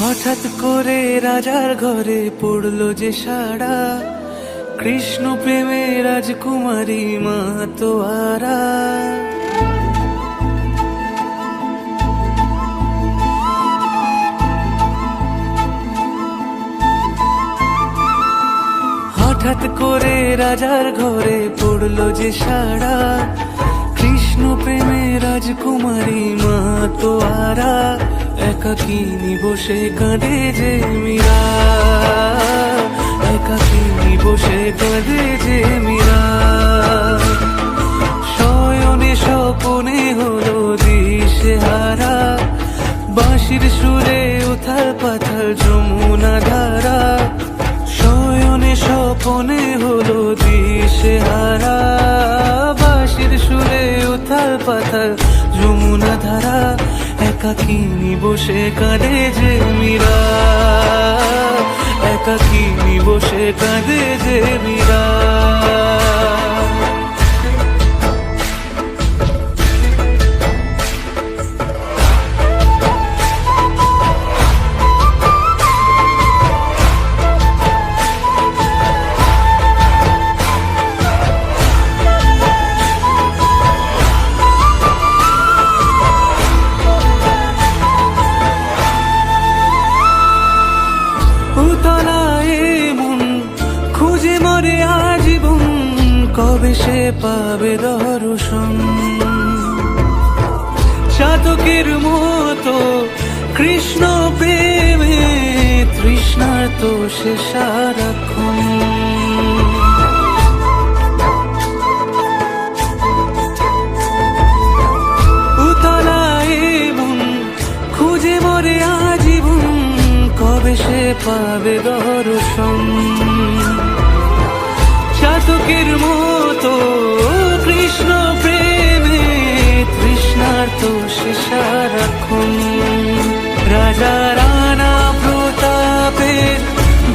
হঠাৎ করে রাজার ঘরে পড়লো যে সাড়া, কৃষ্ণ প্রেমে রাজকুমারী মাতোয়ারা। হঠাৎ করে রাজার ঘরে পড়লো যে সাড়া, কৃষ্ণ প্রেমে রাজকুমারী মাতোয়ারা। একাকিনী বসে কাঁদে যে মীরা, একাকিনী বসে কাঁদে যে মীরা। শয়নে স্বপনে হলো দিশেহারা, বাঁশির সুরে উথাল পাথাল যমুনা ধারা। শয়নে স্বপনে হলো দিশেহারা, বাঁশির সুরে উথাল পাথাল যমুনা ধারা। একাকিনী বসে কাঁদে যে মীরা, একাকিনী বসে কাঁদে যে মীরা। খুঁজে মরে আজীবন, কবে সে পাবে দর্শন। চাতকের মতো কৃষ্ণ প্রেমে তৃষ্ণার্ত সে সারাক্ষণ। উতলায় মন খুঁজে মরে আজীবন, কবে সে পাবে দর্শন। চাতকের মতো কৃষ্ণ প্রেমে তৃষ্ণার্ত সে সারাক্ষণ। রাজা রানা প্রতাপের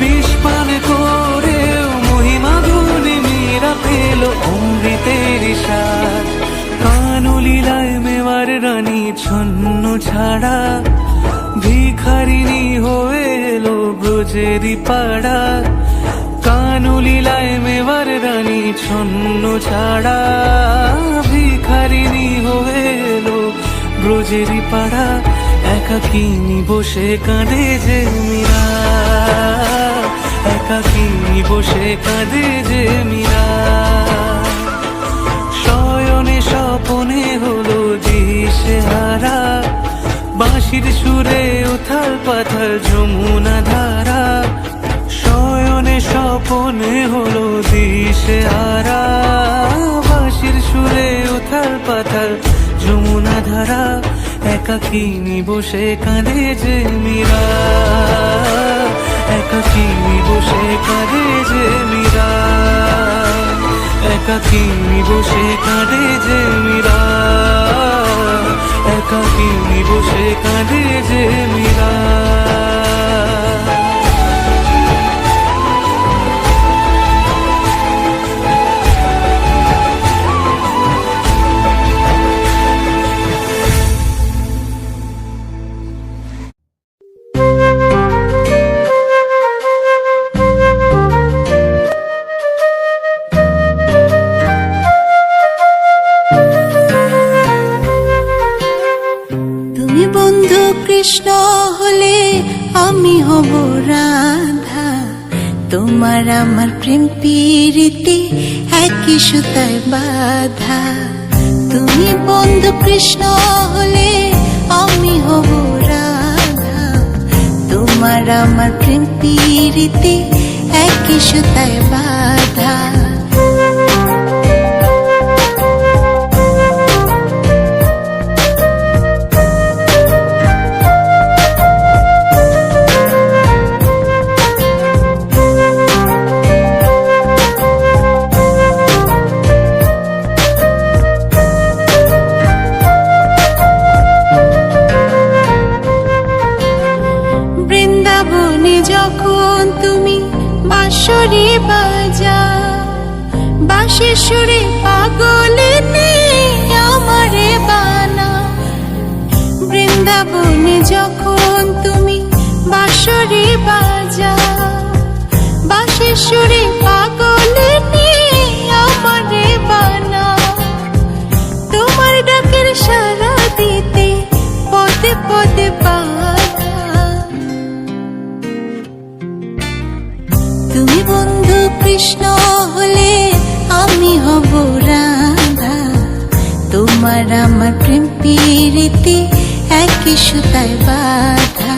বিষপান করেও মহিমা গুণে মীরা পেল অমৃতের স্বাদ। কানলীলায় মেওয়ার রানী ছন্ন ছাড়া, ভিখারিনী হয়ে এলো ব্রজেরই পাড়া। কানলীলায় মেওয়ার রানী ছন্ন ছাড়া, ভিখারিনী হয়ে এলো ব্রজেরই পাড়া। একাকিনী বসে কাঁদে যে মীরা, একাকিনী বসে কাঁদে যে মীরা। শয়নে স্বপনে হলো দিশেহারা, বাঁশির সুরে উথাল পাথাল যমুনা ধারা। শয়নে স্বপনে হলো দিশেহারা, বাঁশির সুরে উথাল পাথাল যমুনা ধারা। একাকিনী বসে কাঁদে যে মীরা, একাকিনী বসে কাঁদে যে মীরা, একাকিনী বসে কাঁদে যে মীরা, একাকিনী বসে কাঁদে যে মীরা। কৃষ্ণ হলে আমি হব রাধা, তোমার আমার প্রেম প্রীতি একই সুতায় বাঁধা। তুমি বন্ধু কৃষ্ণ হলে আমি হব রাধা, তোমার আমার প্রেম প্রীতি একই সুতায় বাঁধা। যখন তুমি বাঁশরি বাজা, বাঁশির সুরে পাগলে আমারে বানা। বৃন্দাবনে যখন তুমি বাঁশরি বাজা বাঁশের সুরে পাগল নিয়ে আমারে বানা তোমার ডাকের সাড়া দিতে পদে পদে বাধা তুমি বন্ধু কৃষ্ণ হলে আমি হব রাধা তোমার আমার প্রেম প্রীতি একই সুতায় বাঁধা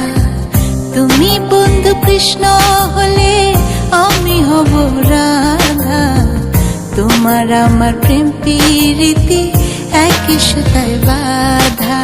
তুমি বন্ধু কৃষ্ণ হলে আমি হব রাধা তোমার আমার প্রেম প্রীতি একই সুতায় বাঁধা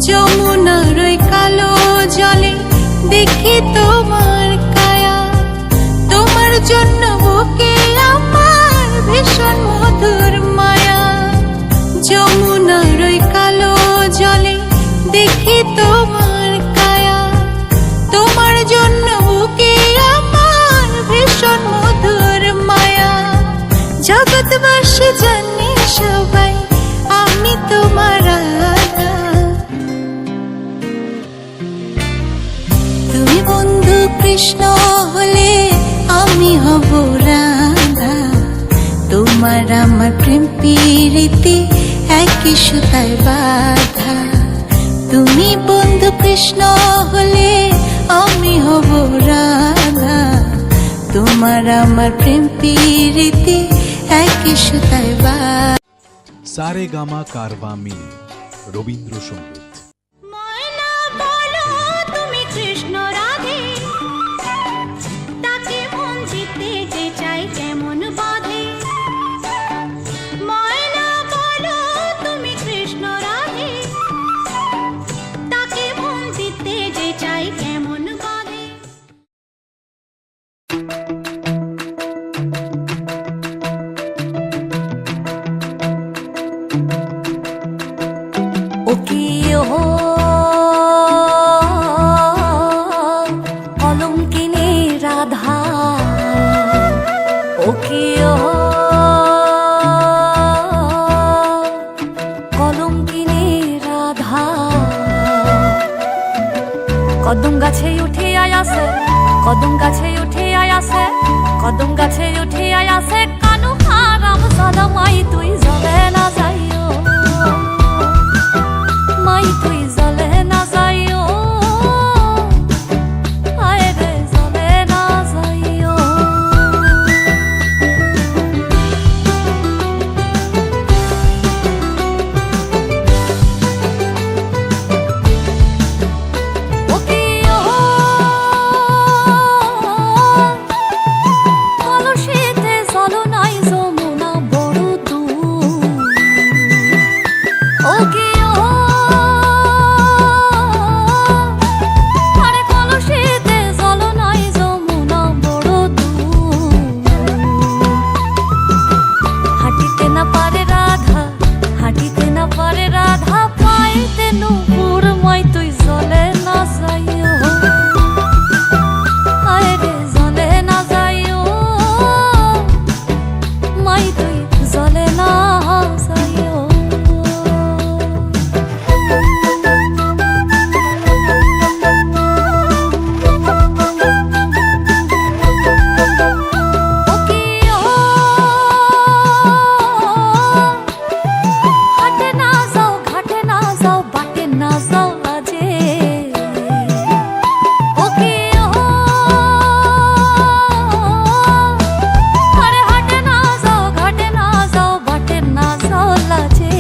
যমুনার ওই কালো জলে দেখি তোমার কায়া তোমার জন্য বুকে আমার ভীষণ মধুর মায়া যমুনার ওই কালো জলে দেখি তোমার কায়া তোমার জন্য বুকে আমার ভীষণ মধুর মায়া জগৎবাসী জানে সবাই আমি তোমার রাধা তুমি বন্ধু কৃষ্ণ হলে আমি হব রাধা তোমার আমার প্রেম প্রীতি একই সুতায় বাঁধা তুমি বন্ধু কৃষ্ণ হলে আমি হব রাধা তোমার আমার প্রেম প্রীতি একই সুতায় বাঁধা সারেগামা কারবা মিনি রবীন্দ্রসঙ্গীত। ময়না বলো তুমি কৃষ্ণ রাধে তাকে মন জিতে যে চাই কেমন বাঁধে ময়না বলো তুমি কৃষ্ণ রাধে তাকে মন জিতে যে চাই কেমন বাঁধে ও কি ও কলঙ্কিনী রাধা ও কি ও কলঙ্কিনী রাধা কদম গাছে উঠে আয়াসে কদম গাছে উঠে আয়াসে কদম গাছে উঠে আয়াসে কানু হারাম সাদা মাই তুই জলে না যাইও মাই তুই জলে না যাইও আয় রে জলে না যাইও ও কি ও কলসিতে জল নাই যমুনা বড় দূর ও কি ও আরে কলসিতে জল নাই যমুনা বড় দূর হাঁটিতে না পারে রাধা হাঁটিতে না পারে রাধা পাইতে নূপুর মাই তুই জলে না যাইও আয় রে জলে না যাইও মাই তুই জলে না যাইও ও কি ও হাটে না যাও ঘাটে না যাও বাটে না যাও লাজে ও কি ও আরে হাটে না যাও ঘাটে না যাও বাটে না যাও লাজে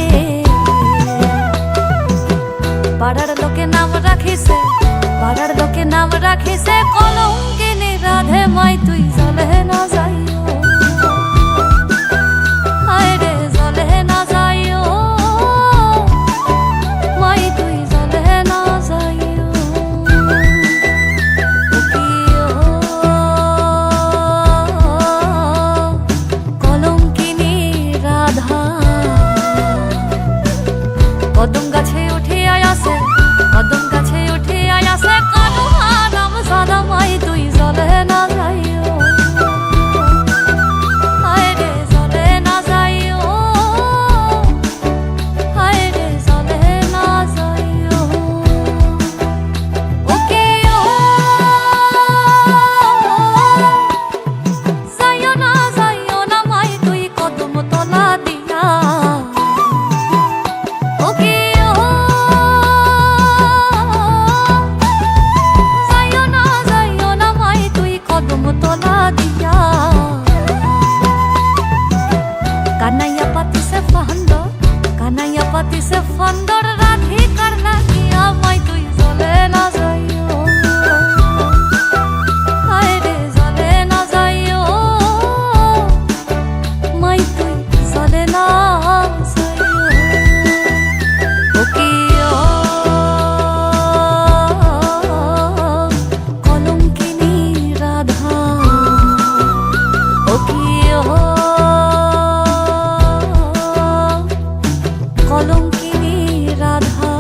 পাড়ার লোকে নাম রাখিছে পাড়ার লোকে নাম রাখিছে কলঙ্কিনী রাধে মাই তুই জলে না যাইও আয় রে জলে না যাইও মাই তুই জলে না যাইও ও কি ও কলঙ্কিনী কদম গাছে উঠে আয়াসে কদম গাছে উঠে আয়াসে কানু হারাম সাদা মাই তুই জলে না যাইও হায় রে জলে না যাইও হায় রে জলে না যাইও ওকে ও যাইও না মাই তুই কদম তলা দিয়া ওকে ও যাইও না মাই তুই কদম তলা দিয়া কানাইয়া পাতি সে ফান্দর রাধি করলা কিয়া মাই তুই জলে না যাইও হায় রে জলে না যাইও মাই তুই জলে না যাইও ওকে ও কলঙ্কিনী রাধা ওকে ও কলঙ্কিনী রাধা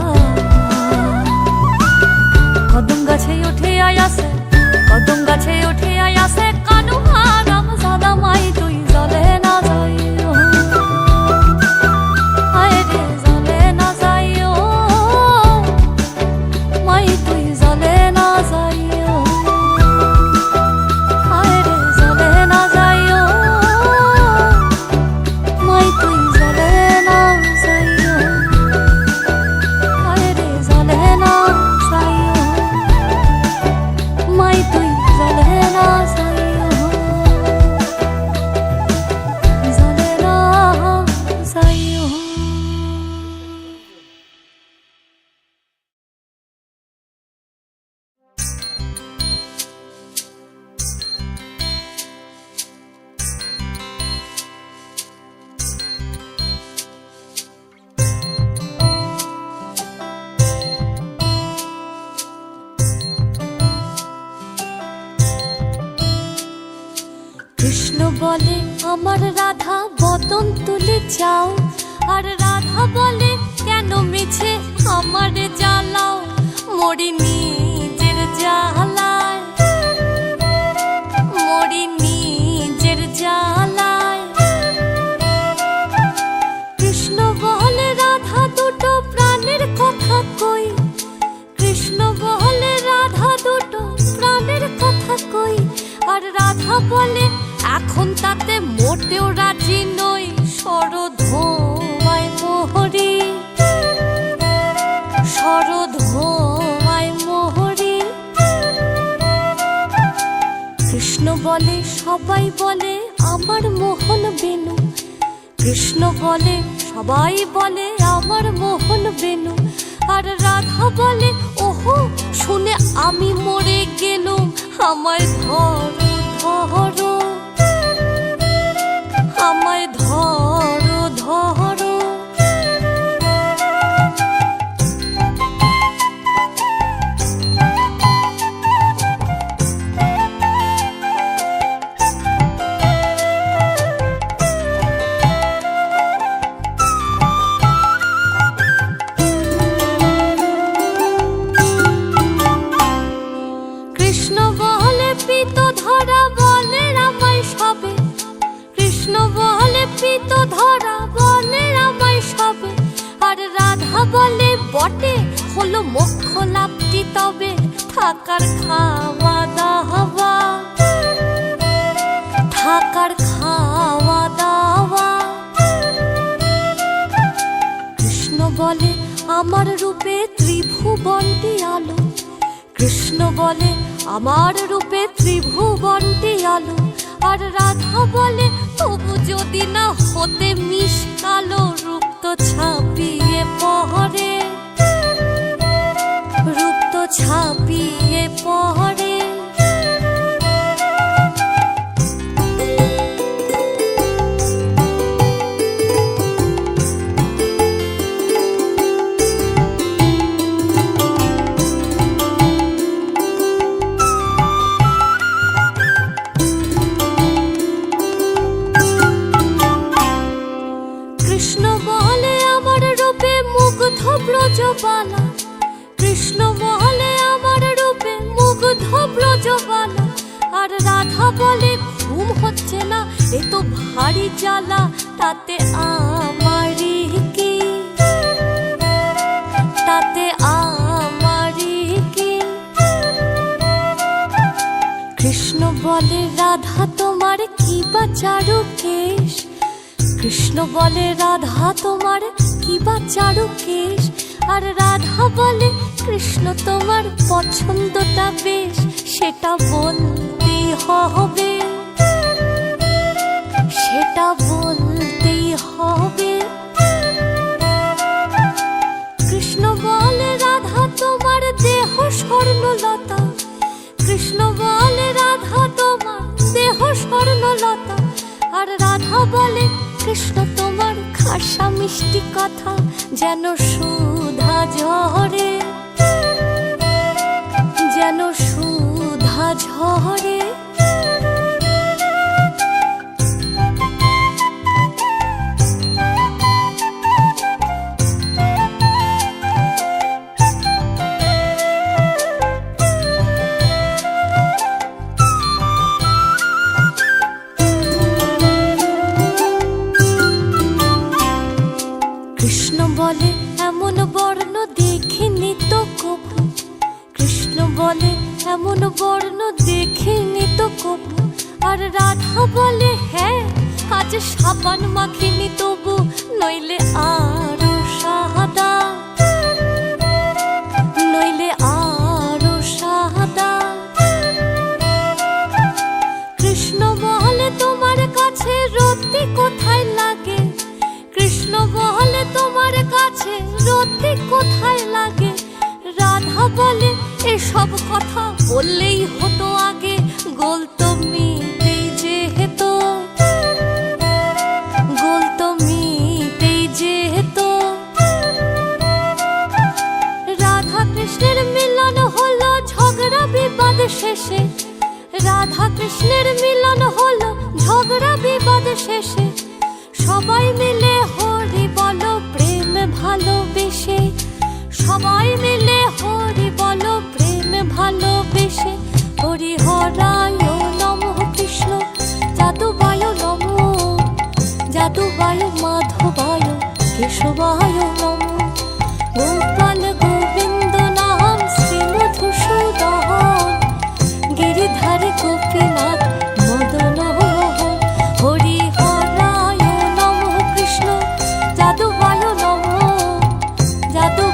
কদম গাছে উঠে আয়াসে কদম গাছে উঠে আয়াসে কানু হারাম সাদা মাই তুই জলে না যাইও হায় রে জলে না যাইও মাই তুই জলে না যাইও হায় রে জলে না যাইও মাই তুই জলে না যাইও হায় রে জলে না যাইও মাই তুই জলে না যাইও জলে না যাইও কৃষ্ণ বলে আমার রাধা বদন তুলে যাও আর রাধা বলে কেন মিছে আমার জ্বালাও মরি নিজের জ্বালায় মরি নিজের জ্বালায় কৃষ্ণ বলে রাধা দুটো প্রাণের কথা কই কৃষ্ণ বলে রাধা দুটো প্রাণের কথা কই আর রাধা বলে এখন তাতে মোটেও রাজি নই সরধোয়ায় মোহরি সরধোয়ায় মোহরি কৃষ্ণ বলে সবাই বলে আমার মোহন বেনু কৃষ্ণ বলে সবাই বলে আমার মোহন বেনু আর রাধা বলে ওহো শুনে আমি মরে গেলুম আমায় ধরো ধরো আমায় ধরো ধরো কৃষ্ণ বলে পিত ধরা বলে আমায় সবে কৃষ্ণ বলে পিত ধরা বলে আমায় সবে আর রাধা বলে বটে হলো মোক্ষ লাভটি তবে থাকার খাওয়া দাওয়া থাকার খাওয়া দাওয়া কৃষ্ণ বলে আমার রূপে ত্রিভুবনটি আলো কৃষ্ণ বলে আমার রূপে ত্রিভুবনটি আলো আর রাধা বলে তবু যদি না হতে মিশকালো রূপ তো ছাপিয়ে পহরে রূপ তো ছাপিয়ে পহরে কৃষ্ণ বলে আমার রূপে মুগ্ধ ব্রজবালা, কৃষ্ণ বলে আমার রূপে মুগ্ধ ব্রজবালা। আর রাধা বলে ঘুম হচ্ছে না, এ তো ভারী জ্বালা, তাতে আমারই কি, তাতে আমারই কি। কৃষ্ণ বলে রাধা তোমার কি বা চারু কেশ, কৃষ্ণ বলে রাধা তোমার কি বা চারু কেশ। আর রাধা বলে কৃষ্ণ তোমার পছন্দটা বেশ, সেটা বলতেই হবে, সেটা বলতেই হবে। কৃষ্ণ বলে রাধা তোমার দেহ স্বর্ণলতা, কৃষ্ণ বলে রাধা তোমার দেহ স্বর্ণলতা। আর রাধা বলে কৃষ্ণ তোমার খাসা মিষ্টি কথা, যেন সুধা ঝরে, যেন সুধা ঝরে। কৃষ্ণ বলে এমন বর্ণ দেখিনি তো কবু, কৃষ্ণ বলে এমন বর্ণ দেখিনি তো কবু। আর রাধা বলে হ্যাঁ, আজ সাবান মাখিনি তবু, নইলে আরো সাদা, নইলে আরো সাদা। কৃষ্ণ বলে তোমার কাছে রতি কোথায় লাগে, কৃষ্ণ বলে তোমার কাছে রতি কোথায় লাগে। রাধা বলে এসব কথা বললেই হতো আগে, গোল তো মিটেই যেহেতু, গোল তো মিটেই যেহেতু। রাধা কৃষ্ণের মিলন হলো ঝগড়া বিবাদ শেষে, রাধা কৃষ্ণের মিলন হলো ঝগড়া বিবাদ শেষে। সবাই মিলে হরি বলো প্রেম ভালোবেসে, সবাই মিলে হরি বলো প্রেম ভালোবেসে। হরি হরায় নমঃ কৃষ্ণ যাদুবায় নমঃ, যাদুবায় মাধবায় কেশবায় নমঃ। গোপাল গোবিন্দ নাম শ্রী মধুসূদন, গিরিধার গোপীনাথ মদন মোহন। হরি হরায় নমঃ কৃষ্ণ যাদুবায় নমঃ, যাদু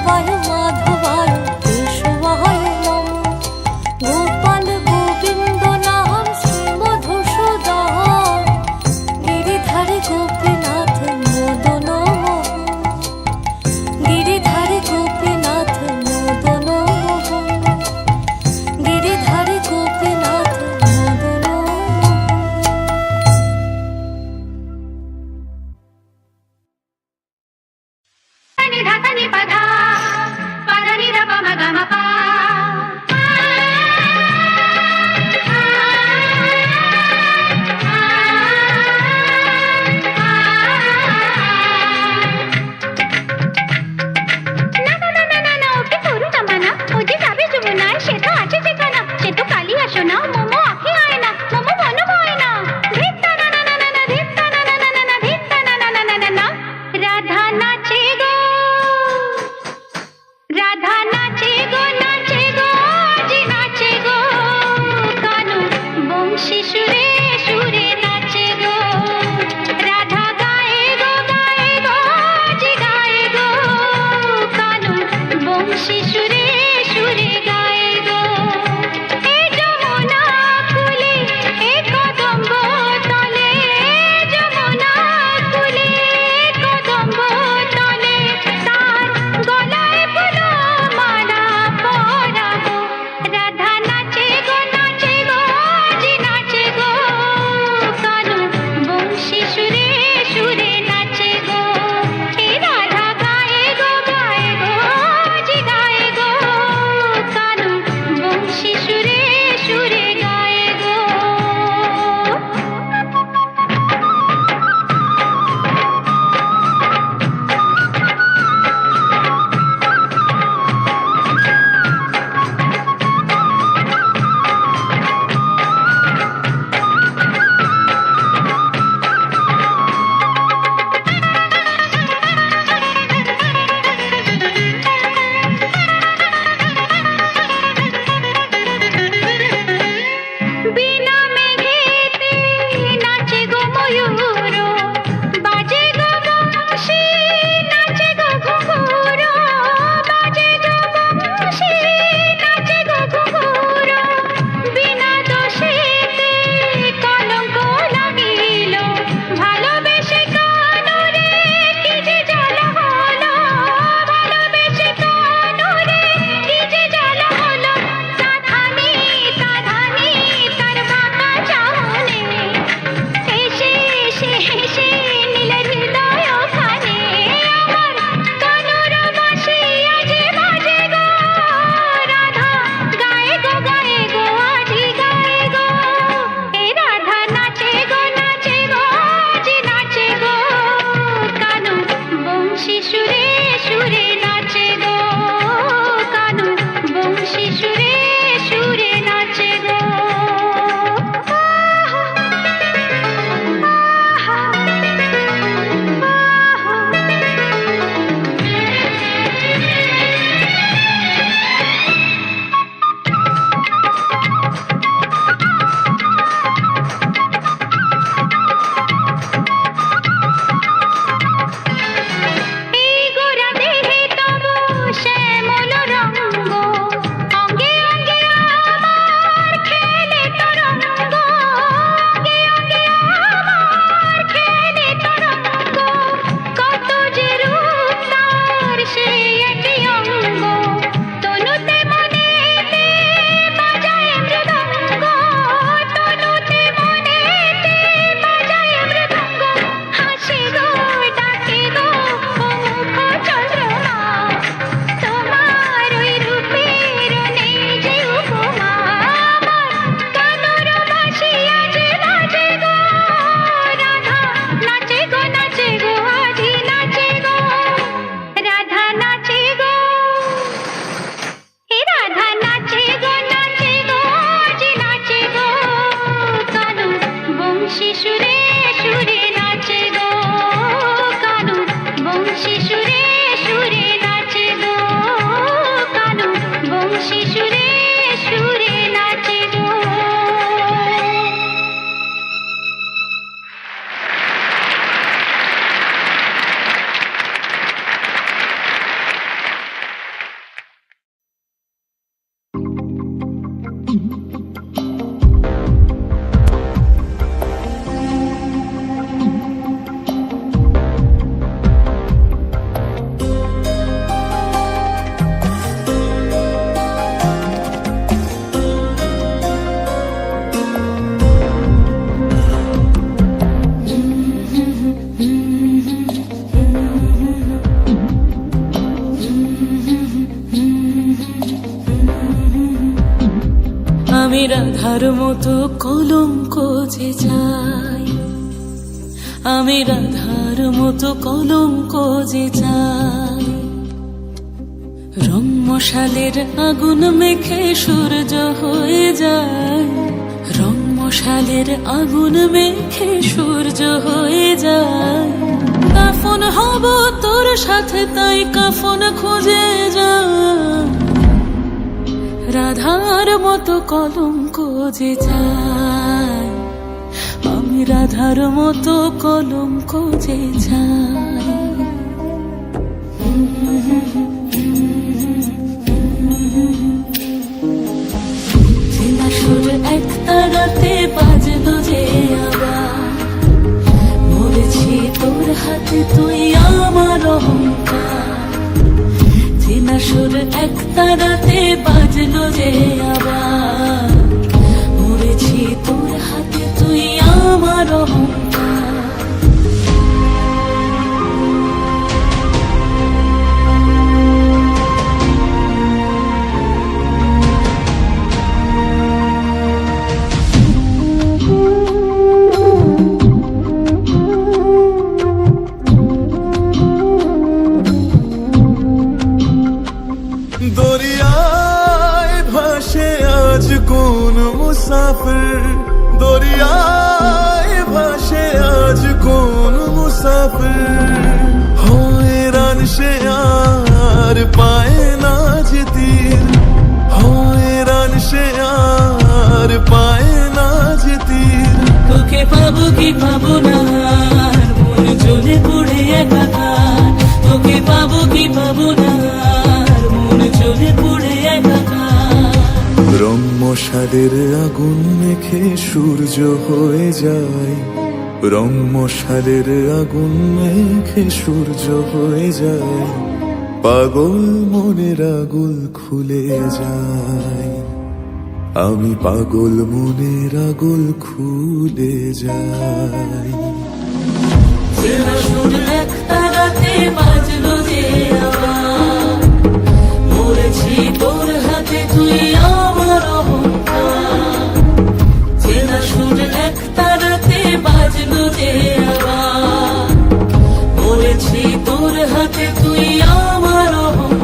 আমি রাধার মতো কলঙ্ক যে চাই, আমি রাধার মতো কলঙ্ক যে চাই। রং মশালের আগুন মেখে সূর্য হয়ে যায়, রং মশালের আগুন মেখে সূর্য হয়ে যায়। কাফন হব তোর সাথে তাই কাফন খুঁজে যায়, রাধার মতো কলঙ্ক যে চাই, আমি রাধার মতো কলঙ্ক যে চাই। চেনা সুর এক তারাতে বাজলো যে আবার, মরেছি তোর হাতে তুই আমার অহংকার। চেনা সুর এক তারাতে বাজলো যে আবার, মরেছি তোর হাতে তুই আমার অহংকার। দরিয়ায় ভাসে আজ কোন মুসাফির, দরিয়ায় ভাসে আজ কোন মুসাফির। হয়রান সে আর পায় না যে তীর, হয়রান সে আর পায় না যে তীর। তোকে পাবো কি পাবো না আর মন জ্বলে পড়ে একাকার, তোকে পাবো কি পাবো না আর মন জ্বলে পড়ে একাকার। রং মশালের আগুন মেখে সূর্য হয়ে যায়, রং মশালের আগুন মেখে সূর্য হয়ে যায়। পাগল মনের আগুল খুলে যায়, আমি পাগল মনের আগুল খুলে যাই। চেনা সুর এক তারাতে বাজলো যে আবার, মরেছি তোর হাতে তুই আমার অহংকার। চেনা সুর এক তারাতে বাজলো যে আবার, মরেছি তোর হাতে তুই আমার অহংকার।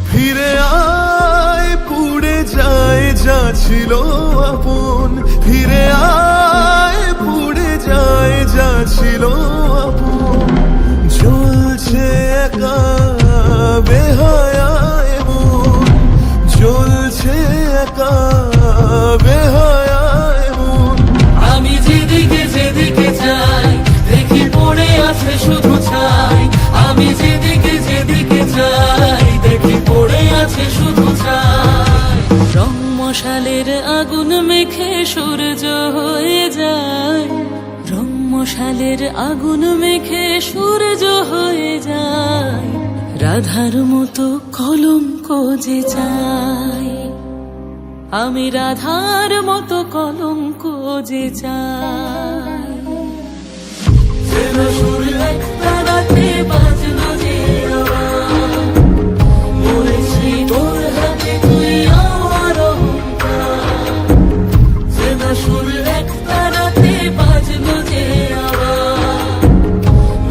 ফিরে আয় পুড়ে যায় যা ছিল আপন, ফিরে আয় পুড়ে যায় যা ছিল আপন। জ্বলছে একা বেহায়ায় মন, জ্বলছে একা বেহায়ায় মন। আমি যেদিকে যেদিকে যাই দেখি পড়ে আছে শুধু ছাই, আমি যেদিকে যেদিকে যাই দেখি পড়ে আছে শুধু ছাই। রং মশালের আগুন মেখে সূর্য হয়ে যায়, রং মশালের আগুন মেখে সূর্য হয়ে যায়। রাধার মতো কলঙ্ক যে চাই, আমি রাধার মতো কলঙ্ক যে চাই। চেনা সুর এক তারাতে বাজলো যে আবার, মরেছি তোর হাতে তুই আমার অহংকার। চেনা সুর এক তারাতে বাজলো যে আবার,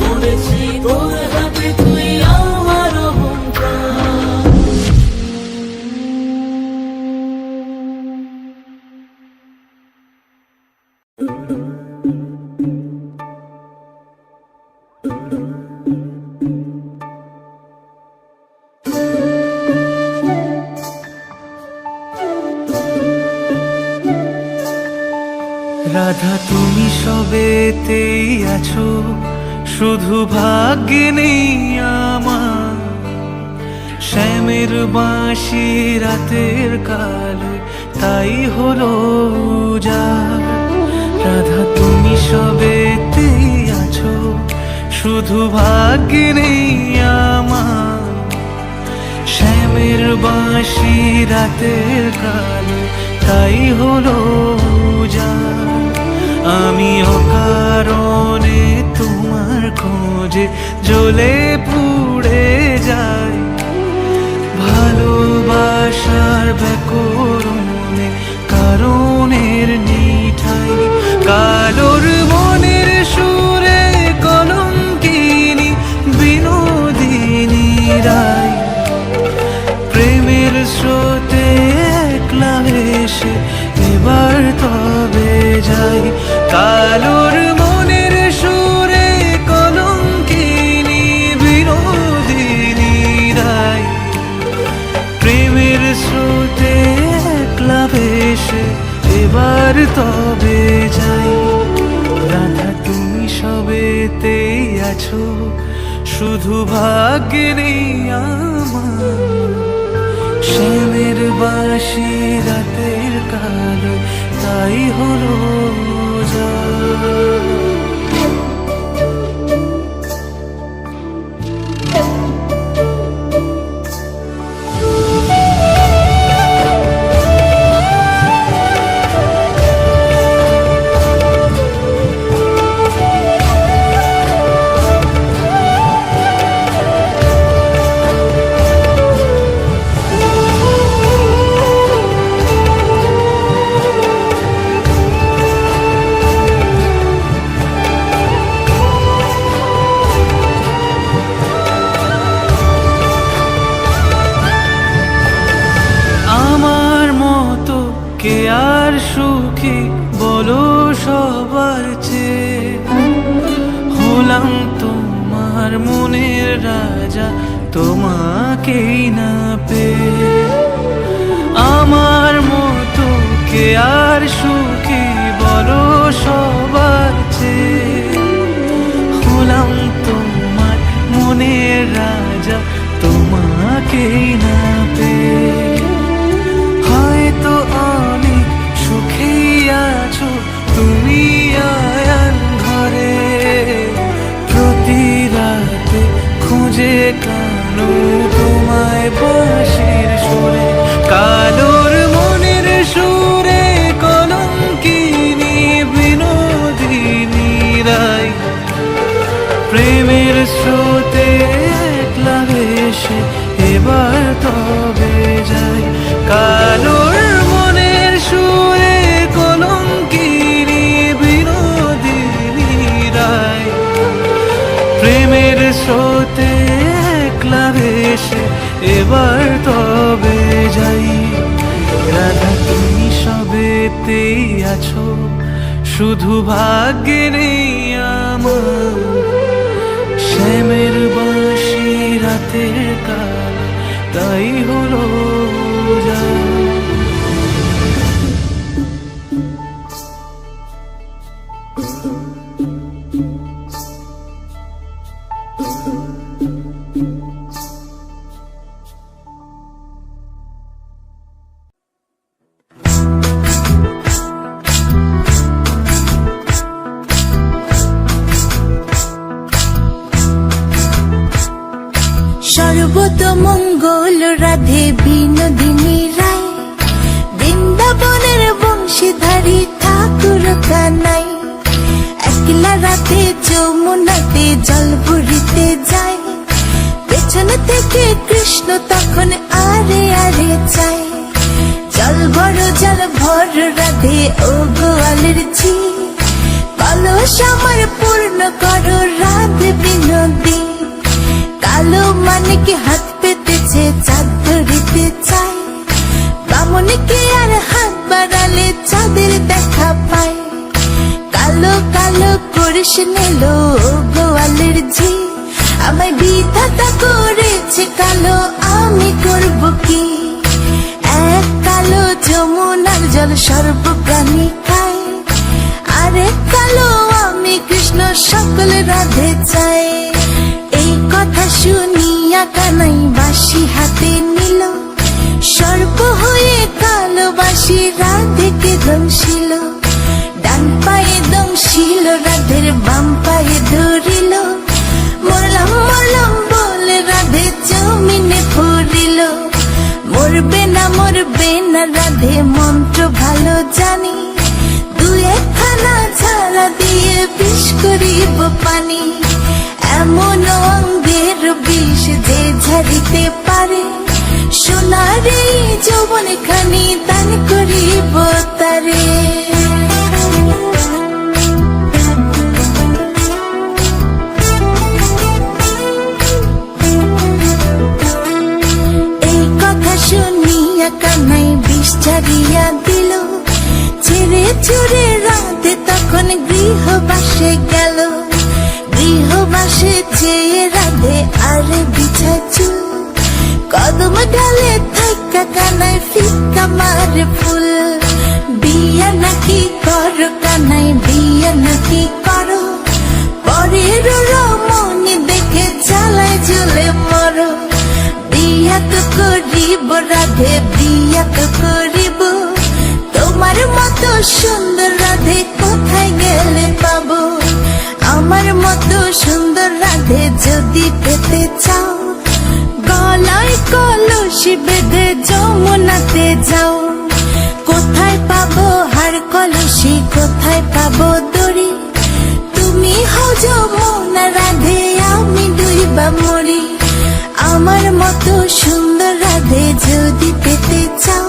মরেছি তোর হাতে তুই আমার অহংকার। রাধা তুমি সবেতেই আছো, শুধু ভাগ্যে নেই আমার। শ্যামের বাঁশি রাতের কালো তাই হলো উজাড়। রাধা তুমি সবেতেই আছো, শুধু ভাগ্যে নেই আমার। শ্যামের বাঁশি রাতের কালো তাই হলো উজাড়। আমি অকারণে তোমার খোঁজে জ্বলে পুড়ে যাই, ভালোবাসার ব্যাকরণে কারণের নিঠাই। কালোর মনের সুরে কলঙ্কিনী বিনোদিনী রায়, প্রেমের স্রোতে একলা ভেসে এবার তবে যাই। কালোর মনের সুরে কলঙ্কিনী বিনোদিনী রায়, প্রেমের স্রোতে একলা ভেসে এবার তবে যাই। রাধা তুমি সবেতেই আছো, শুধু ভাগ্যে নেই আমার। শ্যামের বাঁশি রাতের কালো তাই হলো উজাড়। কে আর সুখী বলো সবার চেয়ে, হলাম তোমার মনের রাজা তোমাকেই না পেয়ে। আমার মতো কে আর সুখী বলো সবার চেয়ে, হলাম তোমার মনের রাজা তোমাকেই না পেয়ে। হয়তো অনেক সুখেই আছো তুমি আয়ান ঘরে, প্রতি রাতে খুঁজে কানো তোমায় বাঁশির সুরে। কালোর মনের সুরে কলঙ্কিনী বিনোদিনী রায়, প্রেমের স্রোতে একলা ভেসে এবার তবে যাই। কালোর মনের সুরে কলঙ্কিনী বিনোদিনী রায়, প্রেমের স্রোতে একলা ভেসে এবার তবে যাই। রাধা তুমি সবেতেই আছো, শুধু ভাগ্যে নেই আমার। শ্যামের বাঁশি রাতের কালো তাই হলো উজাড়। সর্বতমঙ্গল রাধে বিনোদিনী রায়, বৃন্দাবনের বংশীধারী ঠাকুর কানাই। একলা রাতে যমুনাতে জল ভরিতে যায়, পেছন থেকে কৃষ্ণ তখন আরে আরে চায়। জল ভর রাধে ও গোয়ালের ঝি, কলস আমার পূর্ণ করো রাধে বিনোদী। কালো মানিক হাত পেতেছে চাঁদ ধরিতে চায়, বামনকে আর হাত বাড়ালে চাঁদের দেখা পায়। কালো কালো করিস নিলো গোয়ালের ঝি, আমায় বিধাতা করেছে কালো আমি করব কি। এক কালো যমুনার জল সর্বপ্রাণী খায়, আরেক কালো আমি কৃষ্ণ সকল রাধে চাই। এই কথা শুনিয়া কানাই বাঁশি হাতে নিল, সর্প হয়ে কালো বাঁশি রাধেকে দংশিল। ডান পায়ে দংশিল রাধের বাম পায়ে ধরিল, মরলাম মরলাম বলে রাধে জমিনে পড়িল। মরবে না রাধে মন্ত্র ভালো জানি, দু একখানা ছাড়া দিয়ে বিষ করিব পানি। এমন অঙ্গের বিষ যে ঝাড়িতে পারে, সোনার এই যৌবন খানি দান করিব তারে। এই কথা শুনিয়া কানাই বিষ ছাড়িয়া দিল, ছেড়ে ছুড়ে রাধে তখন গৃহবাসে গেল। গৃহবাসে চেয়ে রাধে আর বিছায় চুল, কদম ডালে থাকা কানাই ফিক্কা মারে ফুল। বিয়া নাকি করো কানাই, বিয়া নাকি করো, পরের রমণী দেখে জ্বালায় জ্বলে মরো। বিয়া তো করিব রাধে, বিয়া তো করিব, তোমার মতো সুন্দর রাধে কোথায় গেলে পাবো। আমার মতো সুন্দর রাধে যদি পেতে চাও, গলায় কলসি বেঁধে যমুনাতে যাও। কোথায় পাবো হার কলসি, কোথায় পাবো দড়ি, তুমি হও যমুনা রাধে আমি ডুইবা মরি। আমার মতো সুন্দর রাধে যদি পেতে চাও,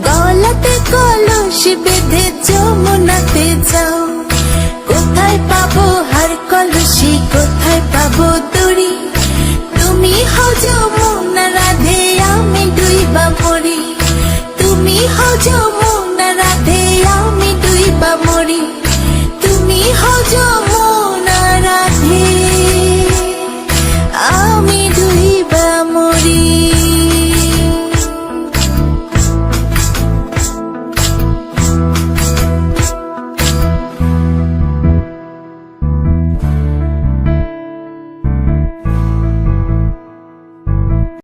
গলাতে কলসি বেঁধে যমুনাতে যাও। কোথায় পাবো